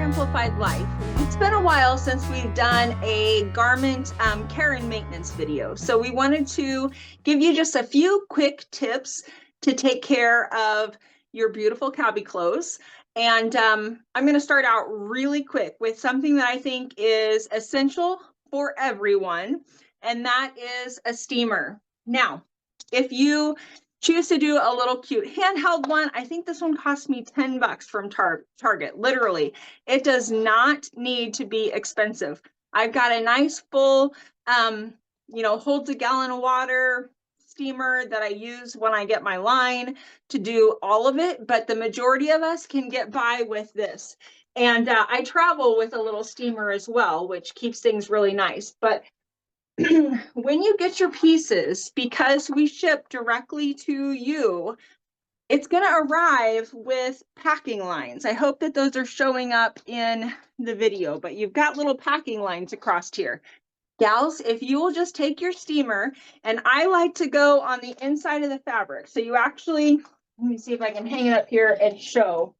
Amplified Life. It's been a while since we've done a garment care and maintenance video. So we wanted to give you just a few quick tips to take care of your beautiful cabbie clothes. And I'm going to start out really quick with something that I think is essential for everyone, and that is a steamer. Now, if you choose to do a little cute handheld one, I think this one cost me $10 from Target, literally. It does not need to be expensive. I've got a nice full, holds a gallon of water steamer that I use when I get my line to do all of it, but the majority of us can get by with this. And I travel with a little steamer as well, which keeps things really nice. But when you get your pieces, because we ship directly to you, it's going to arrive with packing lines. I hope that those are showing up in the video, but you've got little packing lines across here. Gals, if you will just take your steamer, and I like to go on the inside of the fabric. So you actually, let me see if I can hang it up here and show.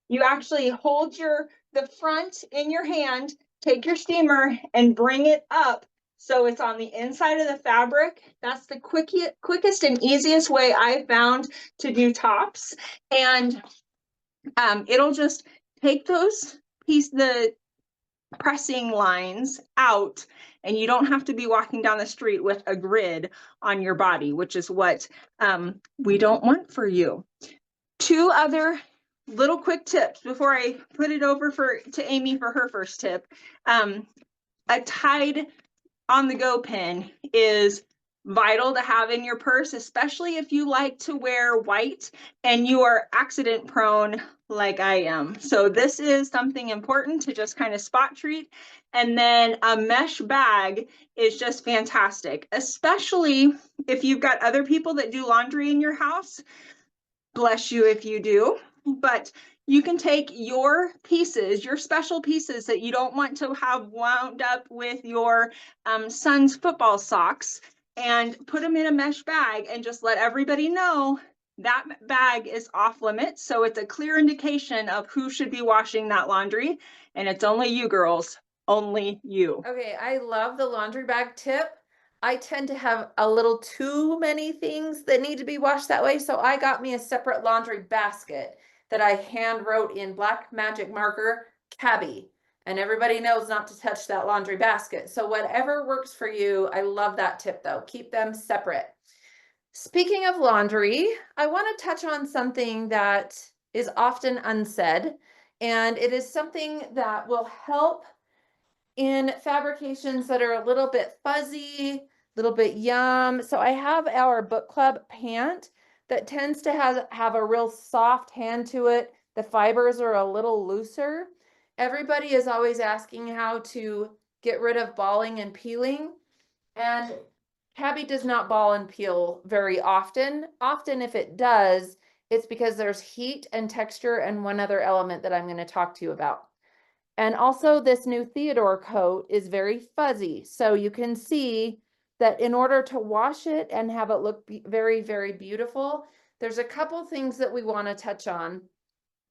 You actually hold the front in your hand, take your steamer and bring it up so it's on the inside of the fabric. That's the quickest and easiest way I've found to do tops. And it'll just take the pressing lines out, and you don't have to be walking down the street with a grid on your body, which is what we don't want for you. Two other little quick tips before I put it over to Amy for her first tip. A tied on the go pin is vital to have in your purse, especially if you like to wear white and you are accident prone like I am. So this is something important to just kind of spot treat. And then a mesh bag is just fantastic, especially if you've got other people that do laundry in your house. Bless you if you do. But you can take your pieces, your special pieces that you don't want to have wound up with your son's football socks, and put them in a mesh bag and just let everybody know that bag is off limits. So it's a clear indication of who should be washing that laundry. And it's only you girls, only you. Okay, I love the laundry bag tip. I tend to have a little too many things that need to be washed that way. So I got me a separate laundry basket that I hand wrote in black magic marker, cabbie. And everybody knows not to touch that laundry basket. So whatever works for you, I love that tip though. Keep them separate. Speaking of laundry, I want to touch on something that is often unsaid, and it is something that will help in fabrications that are a little bit fuzzy, a little bit yum. So I have our book club pant that tends to have a real soft hand to it. The fibers are a little looser. Everybody is always asking how to get rid of balling and peeling. And cabbie does not ball and peel very often. Often if it does, it's because there's heat and texture and one other element that I'm going to talk to you about. And also this new Theodore coat is very fuzzy. So you can see that in order to wash it and have it look very, very beautiful, there's a couple things that we want to touch on.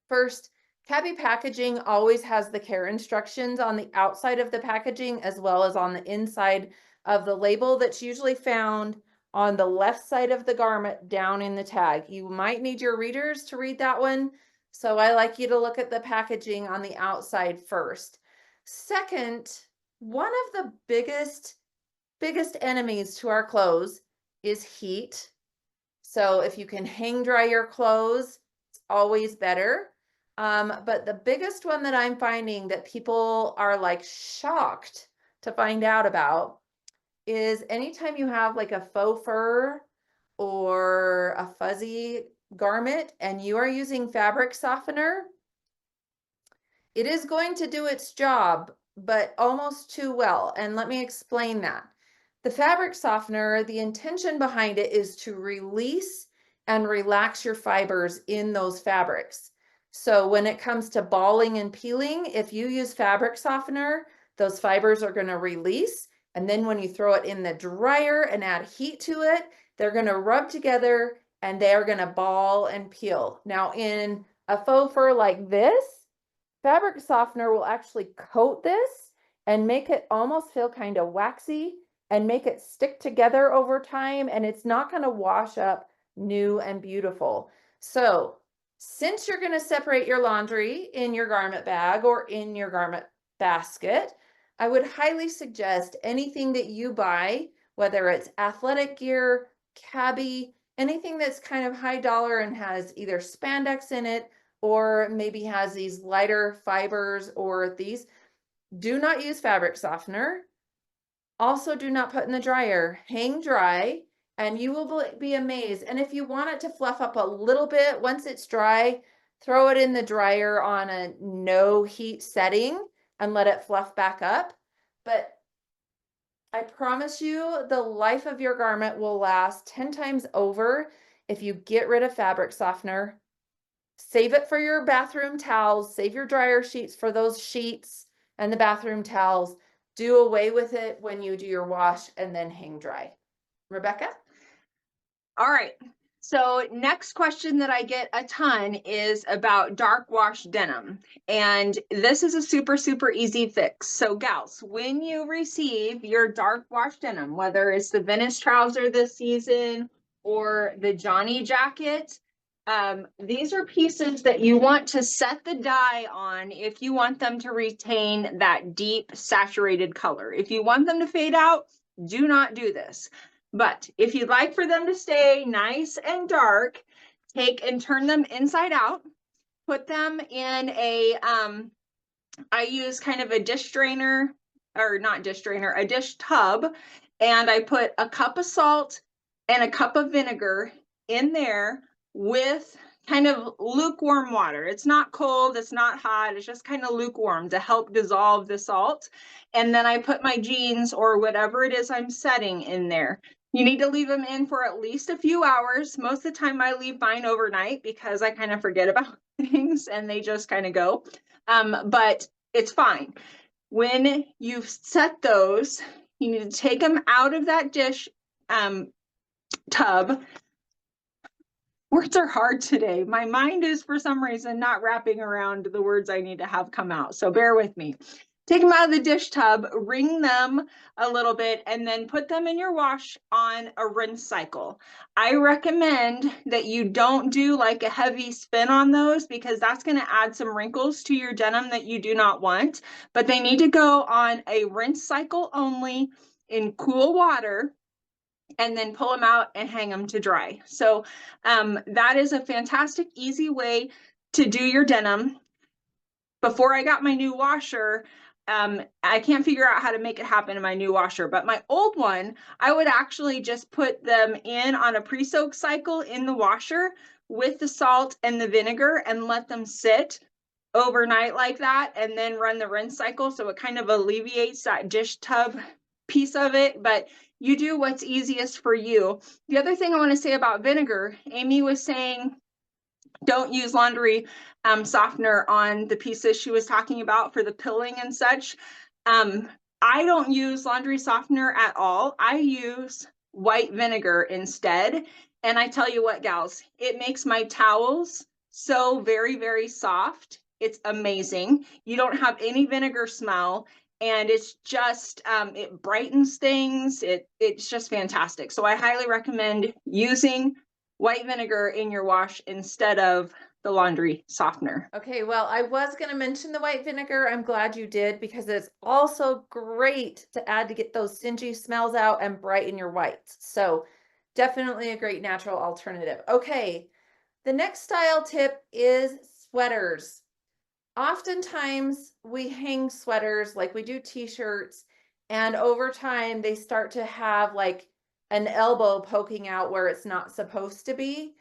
First, cabbie packaging always has the care instructions on the outside of the packaging as well as on the inside of the label that's usually found on the left side of the garment down in the tag. You might need your readers to read that one. So I like you to look at the packaging on the outside first. Second, one of the biggest enemies to our clothes is heat. So if you can hang dry your clothes, it's always better. But the biggest one that I'm finding that people are like shocked to find out about is anytime you have like a faux fur or a fuzzy garment and you are using fabric softener, it is going to do its job, but almost too well. And let me explain that. The fabric softener, the intention behind it is to release and relax your fibers in those fabrics. So when it comes to balling and peeling, if you use fabric softener, those fibers are going to release. And then when you throw it in the dryer and add heat to it, they're going to rub together and they are going to ball and peel. Now in a faux fur like this, Fabric softener will actually coat this and make it almost feel kind of waxy and make it stick together over time, and it's not going to wash up new and beautiful. So since you're going to separate your laundry in your garment bag or in your garment basket, I would highly suggest anything that you buy, whether it's athletic gear, cabbie, anything that's kind of high dollar and has either spandex in it or maybe has these lighter fibers or these, do not use fabric softener. Also, do not put in the dryer. Hang dry and you will be amazed. And if you want it to fluff up a little bit, once it's dry, throw it in the dryer on a no heat setting and let it fluff back up. But I promise you, the life of your garment will last 10 times over if you get rid of fabric softener. Save it for your bathroom towels. Save your dryer sheets for those sheets and the bathroom towels. Do away with it when you do your wash and then hang dry. Rebecca? All right. So next question that I get a ton is about dark wash denim. And this is a super, super easy fix. So gals, when you receive your dark wash denim, whether it's the Venice trouser this season or the Johnny jacket, these are pieces that you want to set the dye on if you want them to retain that deep saturated color. If you want them to fade out, do not do this. But if you'd like for them to stay nice and dark, take and turn them inside out, put them in a, I use kind of a dish drainer, or not dish drainer, a dish tub, and I put a cup of salt and a cup of vinegar in there with kind of lukewarm water. It's not cold, it's not hot, it's just kind of lukewarm to help dissolve the salt. And then I put my jeans or whatever it is I'm setting in there. You need to leave them in for at least a few hours. Most of the time I leave mine overnight because I kind of forget about things and they just kind of go. But it's fine. When you've set those, you need to take them out of that dish tub. Words are hard today. My mind is, for some reason, not wrapping around the words I need to have come out. So bear with me. Take them out of the dish tub, wring them a little bit, and then put them in your wash on a rinse cycle. I recommend that you don't do like a heavy spin on those because that's going to add some wrinkles to your denim that you do not want. But they need to go on a rinse cycle only in cool water, and then pull them out and hang them to dry. So that is a fantastic, easy way to do your denim. Before I got my new washer, I can't figure out how to make it happen in my new washer, but my old one, I would actually just put them in on a pre-soak cycle in the washer with the salt and the vinegar and let them sit overnight like that, and then run the rinse cycle. So it kind of alleviates that dish tub piece of it, but you do what's easiest for you. The other thing I want to say about vinegar, Amy was saying, don't use laundry softener on the pieces she was talking about for the pilling and such. I don't use laundry softener at all. I use white vinegar instead. And I tell you what, gals, it makes my towels so very, very soft. It's amazing. You don't have any vinegar smell, and it's just, it brightens things. It's just fantastic. So I highly recommend using white vinegar in your wash instead of the laundry softener. Okay, well, I was going to mention the white vinegar. I'm glad you did because it's also great to add to get those stingy smells out and brighten your whites. So definitely a great natural alternative. Okay, the next style tip is sweaters. Oftentimes we hang sweaters like we do t-shirts, and over time they start to have like an elbow poking out where it's not supposed to be.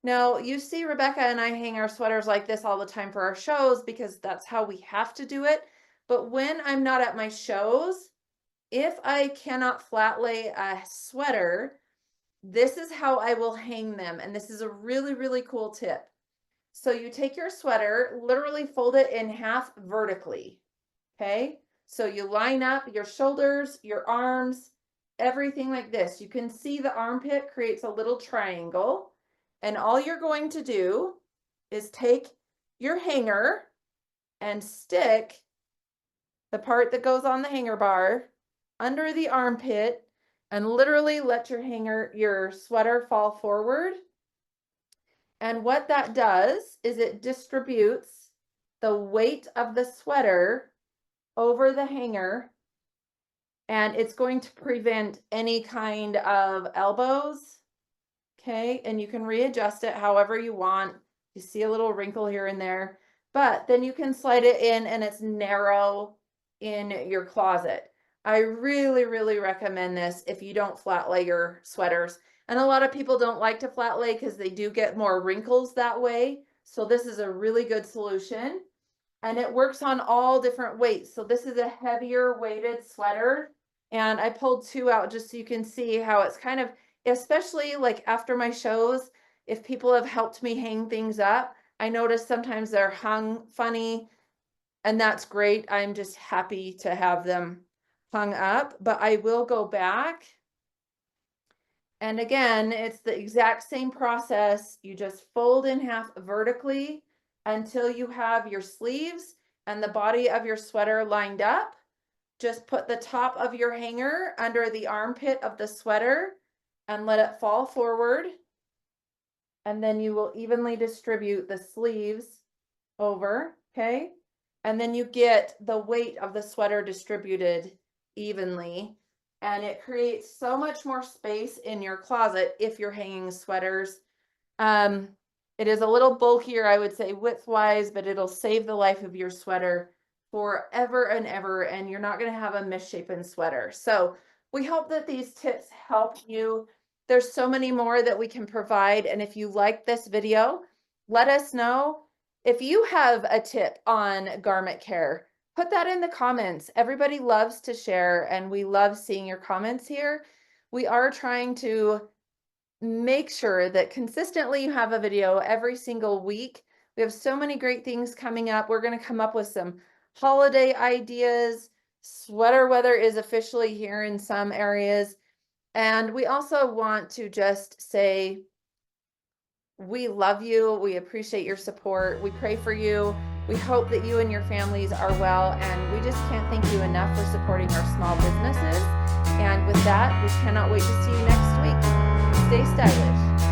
Now, you see Rebecca and I hang our sweaters like this all the time for our shows because that's how we have to do it. But when I'm not at my shows, if I cannot flat lay a sweater, this is how I will hang them. And this is a really, really cool tip. So you take your sweater, literally fold it in half vertically. Okay. So you line up your shoulders, your arms, everything like this. You can see the armpit creates a little triangle. And all you're going to do is take your hanger and stick the part that goes on the hanger bar under the armpit and literally let your sweater fall forward. And what that does is it distributes the weight of the sweater over the hanger, and it's going to prevent any kind of elbows. Okay, and you can readjust it however you want. You see a little wrinkle here and there, but then you can slide it in and it's narrow in your closet. I really, really recommend this if you don't flat lay your sweaters. And a lot of people don't like to flat lay because they do get more wrinkles that way. So this is a really good solution. And it works on all different weights. So this is a heavier weighted sweater. And I pulled two out just so you can see how it's kind of, especially like after my shows, if people have helped me hang things up, I notice sometimes they're hung funny, and that's great. I'm just happy to have them hung up, but I will go back. And again, it's the exact same process. You just fold in half vertically until you have your sleeves and the body of your sweater lined up. Just put the top of your hanger under the armpit of the sweater and let it fall forward. And then you will evenly distribute the sleeves over, okay? And then you get the weight of the sweater distributed evenly. And it creates so much more space in your closet if you're hanging sweaters. It is a little bulkier, I would say, width-wise, but it'll save the life of your sweater forever and ever, and you're not going to have a misshapen sweater. So we hope that these tips help you. There's so many more that we can provide, and if you like this video, let us know. If you have a tip on garment care, put that in the comments. Everybody loves to share, and we love seeing your comments here. We are trying to make sure that consistently you have a video every single week. We have so many great things coming up. We're going to come up with some holiday ideas. Sweater weather is officially here in some areas. And we also want to just say, we love you. We appreciate your support. We pray for you. We hope that you and your families are well. And we just can't thank you enough for supporting our small businesses. And with that, we cannot wait to see you next week. Stay stylish.